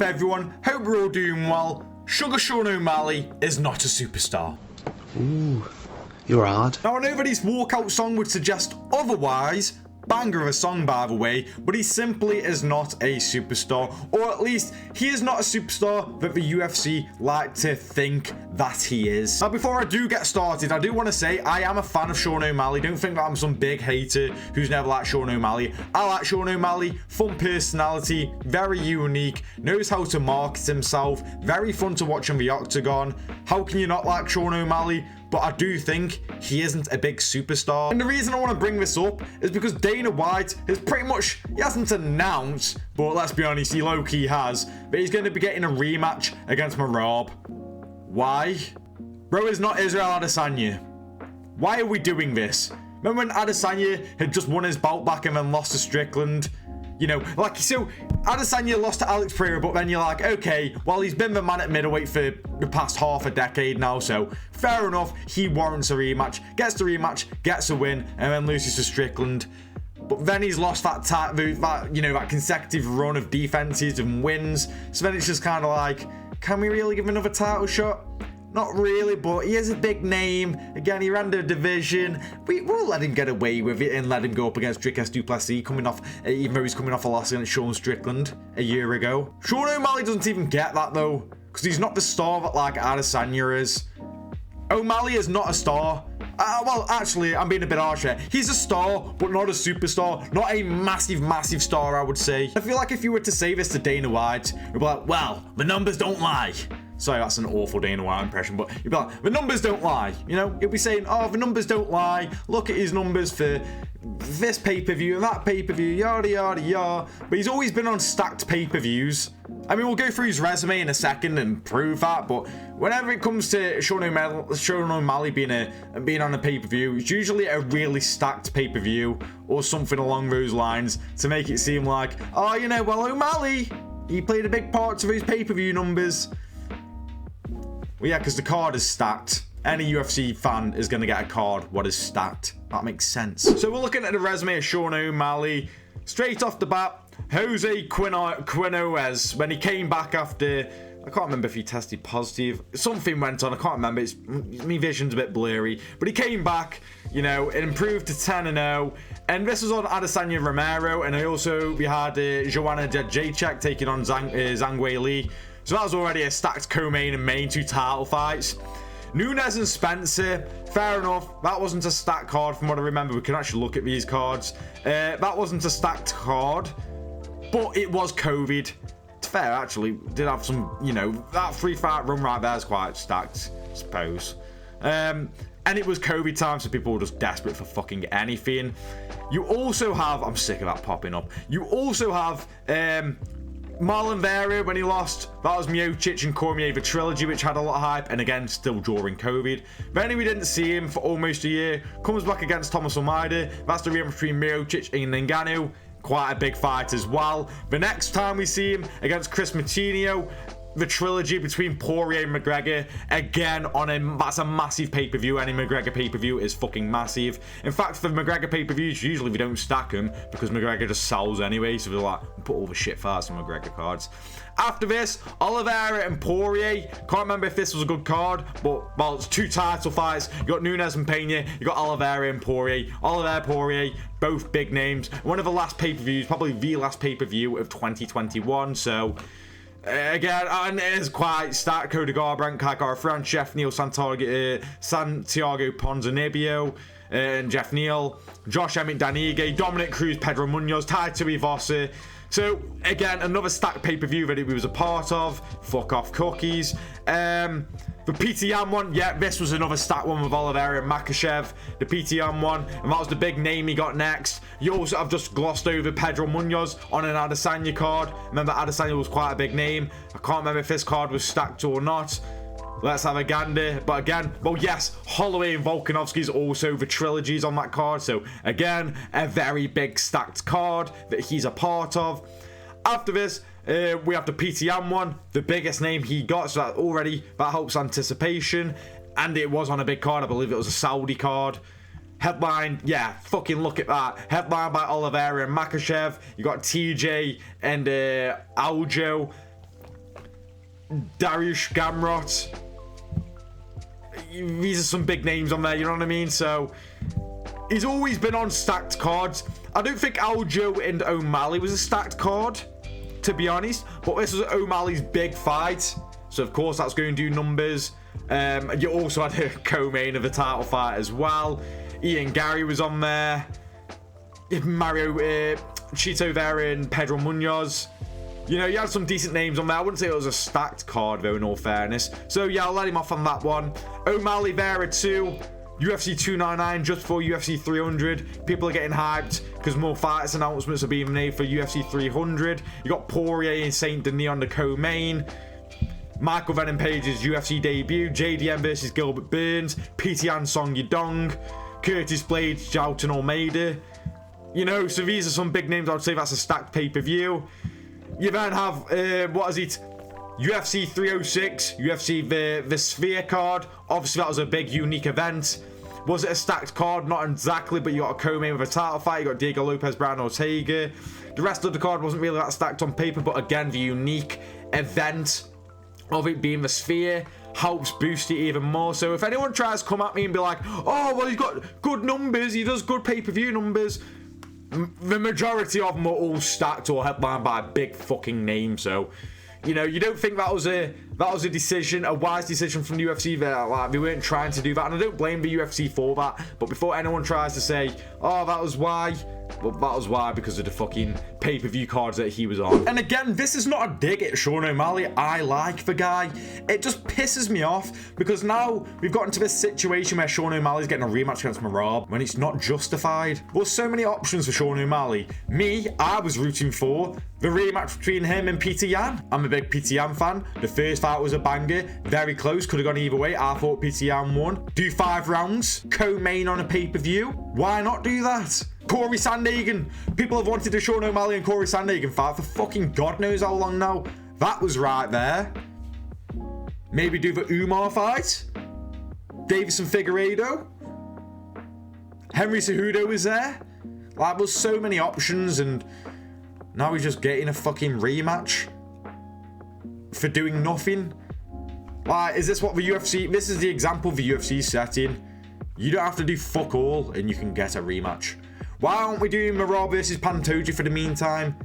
everyone? Hope you're all doing well. Sugar Sean O'Malley is not a superstar. Ooh, you're hard. Now I know that his walkout song would suggest otherwise. Banger of a song, by the way, but he simply is not a superstar, or at least he is not a superstar that the UFC like to think that he is. Now, before I do get started, I do want to say I am a fan of Sean O'Malley. Don't think that I'm some big hater who's never liked Sean O'Malley. I like Sean O'Malley, fun personality, very unique, knows how to market himself, very fun to watch in the octagon. How can you not like Sean O'Malley? But I do think he isn't a big superstar. And the reason I want to bring this up is because Dana White has pretty much, he hasn't announced, but let's be honest, he low-key has, that he's going to be getting a rematch against Merab. Why? Bro is not Israel Adesanya. Why are we doing this? Remember when Adesanya had just won his bout back and then lost to Strickland? You know, like, so Adesanya lost to Alex Pereira, but then you're like, okay, well, he's been the man at middleweight for the past half a decade now, so fair enough, he warrants a rematch, gets the rematch, gets a win, and then loses to Strickland. But then he's lost that consecutive run of defenses and wins, so then it's just kind of like, can we really give him another title shot? Not really, but he is a big name. Again, he ran the division. We'll let him get away with it and let him go up against Dricus du Plessis, even though he's coming off a loss against Sean Strickland a year ago. Sean O'Malley doesn't even get that, though, because he's not the star that, like, Adesanya is. O'Malley is not a star. Well, actually, I'm being a bit harsh here. He's a star, but not a superstar. Not a massive, massive star, I would say. I feel like if you were to say this to Dana White, you'd be like, well, the numbers don't lie. Sorry, that's an awful Dana White impression, but you'd be like, the numbers don't lie. You know, you'll be saying, oh, the numbers don't lie. Look at his numbers for this pay-per-view and that pay-per-view, yada, yada, yada. But he's always been on stacked pay-per-views. I mean, we'll go through his resume in a second and prove that, but whenever it comes to Sean O'Malley being on a pay-per-view, it's usually a really stacked pay-per-view or something along those lines to make it seem like, oh, you know, well, O'Malley, he played a big part to those pay-per-view numbers. Well, yeah, because the card is stacked. Any UFC fan is going to get a card what is stacked. That makes sense. So we're looking at the resume of Sean O'Malley. Straight off the bat, Jose Quinones, when he came back after, I can't remember if he tested positive. Something went on, I can't remember. My vision's a bit blurry. But he came back, you know, it improved to 10-0. And this was on Adesanya Romero. And we had Joanna Jędrzejczyk taking on Zhang Weili. So that was already a stacked co-main and main 2 title fights. Nunes and Spencer, fair enough. That wasn't a stacked card from what I remember. We can actually look at these cards. That wasn't a stacked card, but it was COVID. It's fair, actually. Did have some, you know, that 3-fight run right there is quite stacked, I suppose. And it was COVID time, so people were just desperate for fucking anything. You also have, I'm sick of that popping up. You also have, Marlon Vera, when he lost, that was Miocic and Cormier, the trilogy, which had a lot of hype, and again, still during COVID. Then we didn't see him for almost a year. Comes back against Thomas Almeida. That's the rematch between Miocic and Ngannou. Quite a big fight as well. The next time we see him against Chris Moutinho, the trilogy between Poirier and McGregor, again that's a massive pay-per-view. Any McGregor pay-per-view is fucking massive. In fact, for McGregor pay-per-views, usually we don't stack them because McGregor just sells anyway, so they're like, put all the shit fights on McGregor cards. After this, Oliveira and Poirier. Can't remember if this was a good card, but, well, it's 2 title fights. You got Nunes and Pena, you got Oliveira and Poirier. Oliveira, Poirier, both big names. One of the last pay-per-views, probably the last pay-per-view of 2021, so again, and it is quite stacked. Cody Garbrandt, Kai Kara-France, Jeff Neal, Santiago Ponzinibbio, and Jeff Neal, Josh Emmett, Dan Ige, Dominic Cruz, Pedro Munoz, Taito Ivosa. So, again, another stacked pay-per-view that he was a part of. Fuck off cookies. The PTM one, yeah, this was another stacked one with Oliveira and Makhachev. The PTM one, and that was the big name he got next. You also have just glossed over Pedro Munoz on an Adesanya card. Remember, Adesanya was quite a big name. I can't remember if this card was stacked or not. Let's have a gander. But again, well, yes, Holloway and Volkanovski is also the trilogies on that card. So, again, a very big stacked card that he's a part of. After this, we have the PTM one, the biggest name he got, so that helps anticipation. And it was on a big card. I believe it was a Saudi card. Headline, yeah, fucking look at that. Headline by Oliveira and Makhachev. You got TJ and Aljo. Dariush Gamrot. These are some big names on there, you know what I mean? So he's always been on stacked cards. I don't think Aljo and O'Malley was a stacked card, to be honest, but this was O'Malley's big fight, so of course that's going to do numbers. You also had a co-main of the title fight as well. Ian Gary was on there. Mario Chito Vera and Pedro Munoz. You know, you had some decent names on there. I wouldn't say it was a stacked card, though, in all fairness. So, yeah, I'll let him off on that one. O'Malley Vera 2, UFC 299 just before UFC 300. People are getting hyped because more fights announcements are being made for UFC 300. You got Poirier and Saint Denis on the co-main. Michael Venom Page's UFC debut. JDM versus Gilbert Burns. PTN Song Yadong. Curtis Blades, Jouten Almeida. You know, so these are some big names. I would say that's a stacked pay-per-view. You then have, what is it? UFC 306, UFC the Sphere card. Obviously, that was a big, unique event. Was it a stacked card? Not exactly, but you got a co-main with a title fight. You got Diego Lopez, Brian Ortega. The rest of the card wasn't really that stacked on paper, but again, the unique event of it being the Sphere helps boost it even more. So if anyone tries to come at me and be like, oh, well, he's got good numbers, he does good pay-per-view numbers, the majority of them are all stacked or headlined by a big fucking name. So, you know, you don't think that was a decision, a wise decision from the UFC there. Like, they weren't trying to do that, and I don't blame the UFC for that. But before anyone tries to say, oh, that was why, well, that was why, because of the fucking pay-per-view cards that he was on. And again, this is not a dig at Sean O'Malley. I like the guy. It just pisses me off because now we've gotten to this situation where Sean O'Malley's getting a rematch against Merab when it's not justified. There's so many options for Sean O'Malley. I was rooting for the rematch between him and Peter Yan. I'm a big Peter Yan fan. The first fight was a banger. Very close. Could have gone either way. I thought Peter Yan won. Do 5 rounds. Co-main on a pay-per-view. Why not do that? Corey Sandhagen. People have wanted a Sean O'Malley and Corey Sandhagen fight for fucking God knows how long now. That was right there. Maybe do the Umar fight. Davison Figueiredo. Henry Cejudo was there. Like, there's so many options, and now we're just getting a fucking rematch for doing nothing. Like, is this what the UFC... This is the example the UFC setting. You don't have to do fuck all, and you can get a rematch. Why aren't we doing Merab versus Pantoja for the meantime?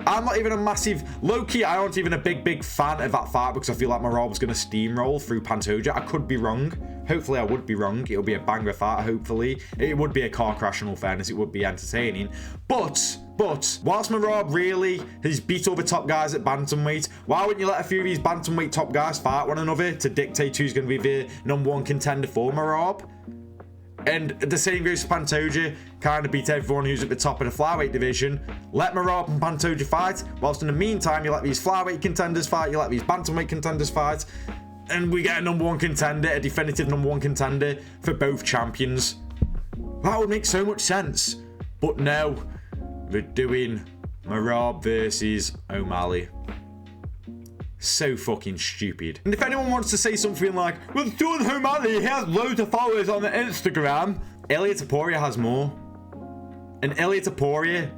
I'm not even a massive... Low-key, I aren't even a big fan of that fight because I feel like Merab was going to steamroll through Pantoja. I could be wrong. Hopefully, I would be wrong. It'll be a banger fight, hopefully. It would be a car crash, in all fairness. It would be entertaining. But, whilst Merab really has beat all the top guys at bantamweight, why wouldn't you let a few of these bantamweight top guys fight one another to dictate who's going to be the #1 contender for Merab? And the same goes to Pantoja. Kind of beat everyone who's at the top of the flyweight division. Let Merab and Pantoja fight. Whilst in the meantime, you let these flyweight contenders fight. You let these bantamweight contenders fight. And we get a #1 contender, a definitive #1 contender for both champions. That would make so much sense. But no, we're doing Merab versus O'Malley. So fucking stupid. And if anyone wants to say something like, well, Sean O'Malley, he has loads of followers on the Instagram. Ilia Topuria has more. And Ilia Topuria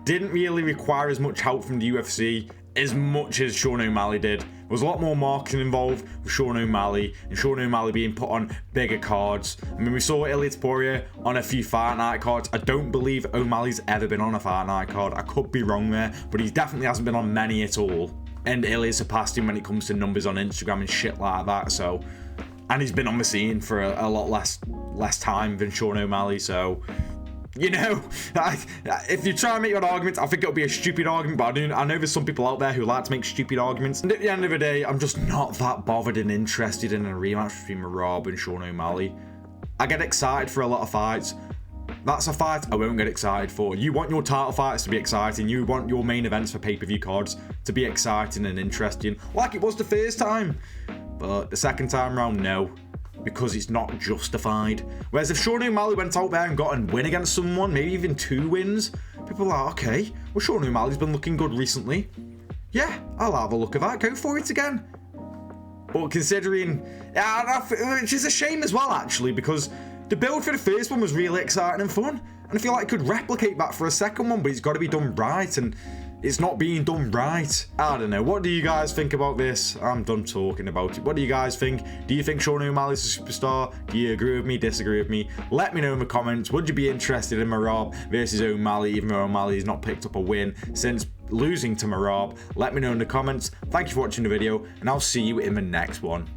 didn't really require as much help from the UFC as much as Sean O'Malley did. There was a lot more marketing involved with Sean O'Malley, and Sean O'Malley being put on bigger cards. I mean, we saw Ilia Topuria on a few Fight Night cards. I don't believe O'Malley's ever been on a Fight Night card. I could be wrong there, but he definitely hasn't been on many at all. And Ilia surpassed him when it comes to numbers on Instagram and shit like that. So, and he's been on the scene for a lot less time than Sean O'Malley. So, you know, if you try and make an argument, I think it'll be a stupid argument. But I know there's some people out there who like to make stupid arguments. And at the end of the day, I'm just not that bothered and interested in a rematch between Merab and Sean O'Malley. I get excited for a lot of fights. That's a fight I won't get excited for. You want your title fights to be exciting. You want your main events for pay-per-view cards to be exciting and interesting, like it was the first time. But the second time round, no, because it's not justified. Whereas if Sean O'Malley went out there and got a win against someone, maybe even 2 wins, people are like, okay, well, Sean O'Malley's been looking good recently. Yeah, I'll have a look at that. Go for it again. But considering, which is a shame as well, actually, because the build for the first one was really exciting and fun, and I feel like it could replicate that for a second one, but it's got to be done right. And it's not being done right. I don't know. What do you guys think about this? I'm done talking about it. What do you guys think? Do you think Sean O'Malley's a superstar? Do you agree with me, disagree with me? Let me know in the comments. Would you be interested in Merab versus O'Malley, even though O'Malley's not picked up a win since losing to Merab? Let me know in the comments. Thank you for watching the video, and I'll see you in the next one.